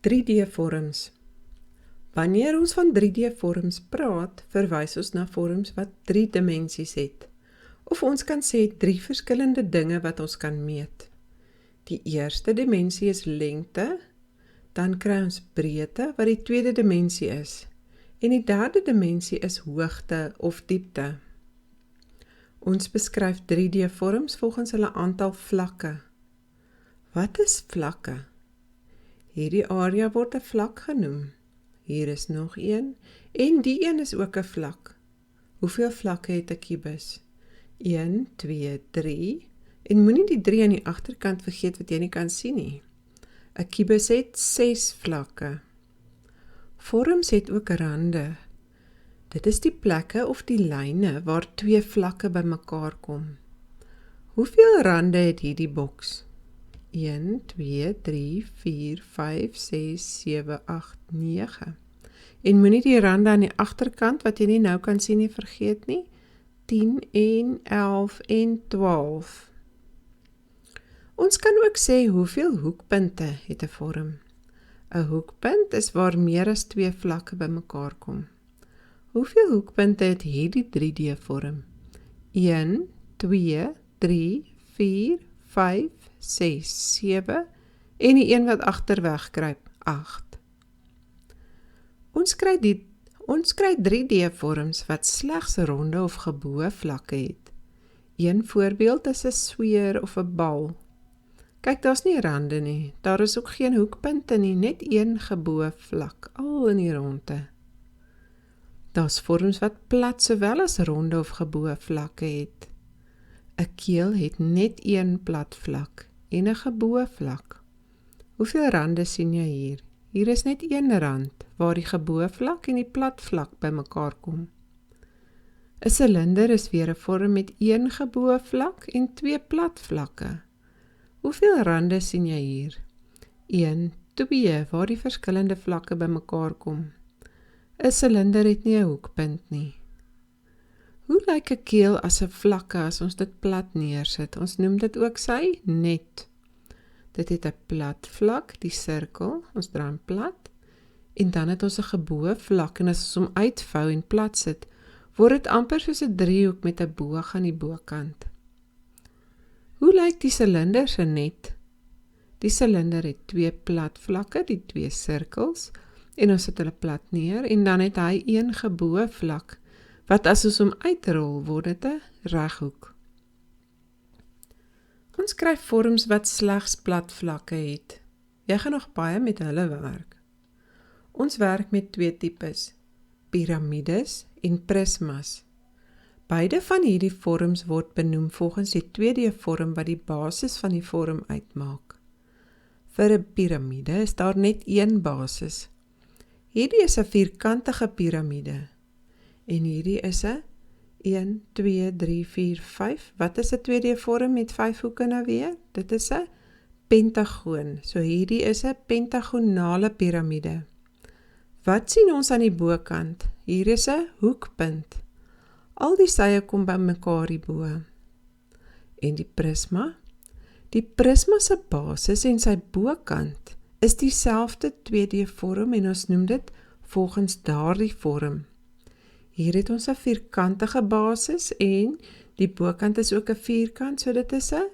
3D-vorms. Wanneer ons van 3D-vorms praat, verwys ons na vorms wat 3 dimensies het. Of ons kan sê 3 verskillende dinge wat ons kan meet. Die eerste dimensie is lengte, dan kry ons breedte wat die tweede dimensie is. En die derde dimensie is hoogte of diepte. Ons beskryf 3D-vorms volgens hulle aantal vlakke. Wat is vlakke? Hierdie area word 'n vlak genoem. Hier is nog een, en die een is ook 'n vlak. Hoeveel vlakke het 'n kubus? 1, 2, 3, en moenie die 3 aan die agterkant vergeet wat jy nie kan sien nie. 'n kubus het 6 vlakke. Vorms het ook rande. Dit is die plekke of die lyne waar 2 vlakke bymekaar kom. Hoeveel rande het hierdie boks? 1, 2, 3, 4, 5, 6, 7, 8, 9. En moenie die rande aan die agterkant wat jy nie nou kan sien nie vergeet nie. 10 en 11 en 12. Ons kan ook sê hoeveel hoekpunte het 'n vorm. 'n hoekpunt is waar meer as 2 vlakke bymekaar kom. Hoeveel hoekpunte het hierdie 3D-vorm? 1, 2, 3, 4, 5, 6, 7 en die een wat agterweg kruip, 8. Ons kry 3D-vorms wat slegs ronde of geboë vlakke het. Een voorbeeld is 'n sweer of 'n bal. Kyk, daar's nie rande nie, daar is ook geen hoekpunte nie, net een geboë vlak, al in die ronde. Daar's vorms wat plat sowel as ronde of geboë vlakke het. 'n keel het net een plat vlak en 'n geboë vlak. Hoeveel rande sien jy hier? Hier is net een rand, waar die geboë vlak en die plat vlak bymekaar kom. 'n silinder is weer 'n vorm met een geboë vlak en 2 plat vlakke. Hoeveel rande sien jy hier? 1, 2, waar die verskillende vlakke bymekaar kom. 'n silinder het nie 'n hoekpunt nie. Hoe lyk 'n keel as 'n vlakke as ons dit plat neersit? Ons noem dit ook sy net. Dit het 'n plat vlak, die sirkel, ons draai hom plat, en dan het ons 'n geboë vlak, en as ons hom uitvou en plat sit, word dit amper soos 'n driehoek met 'n boog aan die bokant. Hoe lyk die silinder se net? Die silinder het 2 plat vlakke, die 2 sirkels, en ons sit hulle plat neer, en dan het hy een geboë vlak, wat as ons hom uitrol, word dit 'n reghoek. Ons kry vorms wat slegs plat vlakke het. Jy gaan nog baie met hulle werk. Ons werk met 2 tipes, piramides en prismas. Beide van hierdie vorms word benoem volgens die 2D-vorm wat die basis van die vorm uitmaak. Vir 'n piramide is daar net een basis. Hierdie is 'n vierkantige piramide. En hierdie is 'n 1, 2, 3, 4, 5. Wat is 'n 2D-vorm met 5 hoeke nou weer? Dit is 'n pentagoon. So hierdie is 'n pentagonale piramide. Wat sien ons aan die bokant? Hier is 'n hoekpunt. Al die sye kom bymekaar hierbo. En die prisma? Die prisma se basis en sy bokant is dieselfde 2D-vorm en ons noem dit volgens daardie vorm. Hier het ons 'n vierkantige basis en die bokant is ook 'n vierkant, so dit is 'n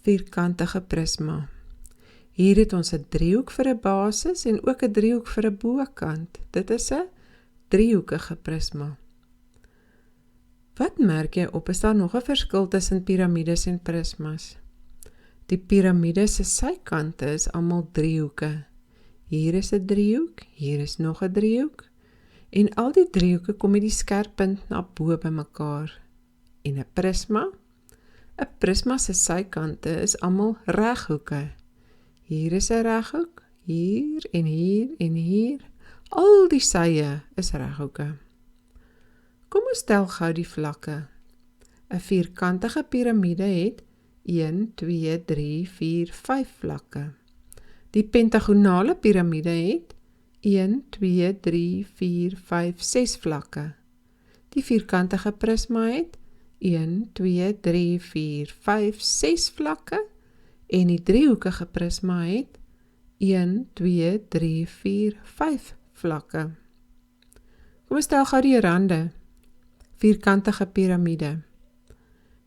vierkantige prisma. Hier het ons 'n driehoek vir 'n basis en ook 'n driehoek vir 'n bokant. Dit is 'n driehoekige prisma. Wat merk jy op? Is daar nog 'n verskil tussen piramides en prismas? Die piramide se sykante is almal driehoeke. Hier is 'n driehoek, hier is nog 'n driehoek, en al die driehoeke kom met die skerp punt na bo bymekaar. En 'n prisma se sykante is almal reghoeke. Hier is 'n reghoek, hier en hier en hier. Al die sye is reghoeke. Kom ons tel gou die vlakke. 'n vierkantige piramide het 1, 2, 3, 4, 5 vlakke. Die pentagonale piramide het 1, 2, 3, 4, 5, 6 vlakke. Die vierkantige prisma het 1, 2, 3, 4, 5, 6 vlakke en die driehoekige prisma het 1, 2, 3, 4, 5 vlakke. Kom ons tel gou die rande. Vierkantige piramide.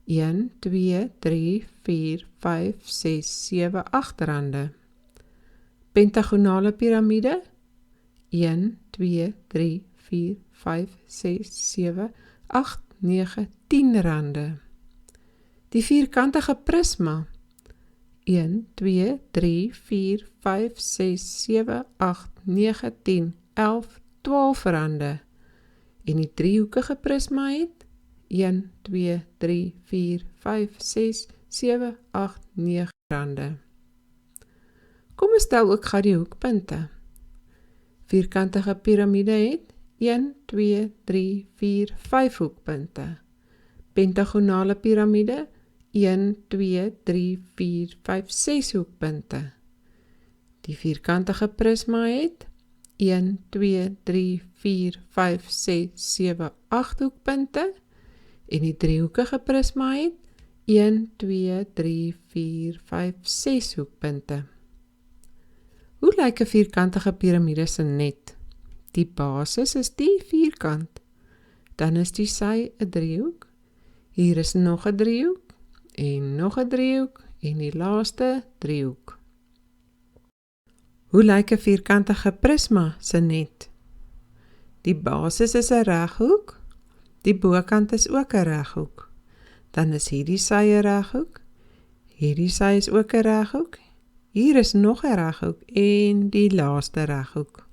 1, 2, 3, 4, 5, 6, 7, 8 rande. Pentagonale piramide. 1, 2, 3, 4, 5, 6, 7, 8, 9, 10 rande. Die vierkantige prisma. 1, 2, 3, 4, 5, 6, 7, 8, 9, 10, 11, 12 rande. En die driehoekige prisma het 1, 2, 3, 4, 5, 6, 7, 8, 9 rande. Kom ons tel ook gou die hoekpunte. Vierkantige piramide het 1, 2, 3, 4, 5 hoekpunte. Pentagonale piramide 1, 2, 3, 4, 5, 6 hoekpunte. Die vierkantige prisma het 1, 2, 3, 4, 5, 6, 7, 8 hoekpunte. En die driehoekige prisma het 1, 2, 3, 4, 5, 6 hoekpunte. Hoe lyk 'n vierkantige piramide se net? Die basis is die vierkant. Dan is die sy 'n driehoek. Hier is nog 'n driehoek en nog 'n driehoek en die laaste driehoek. Hoe lyk 'n vierkantige prisma se net? Die basis is 'n reghoek. Die bokant is ook 'n reghoek. Dan is hierdie sy 'n reghoek. Hierdie sy is ook 'n reghoek. Hier is nog 'n reghoek en die laaste reghoek.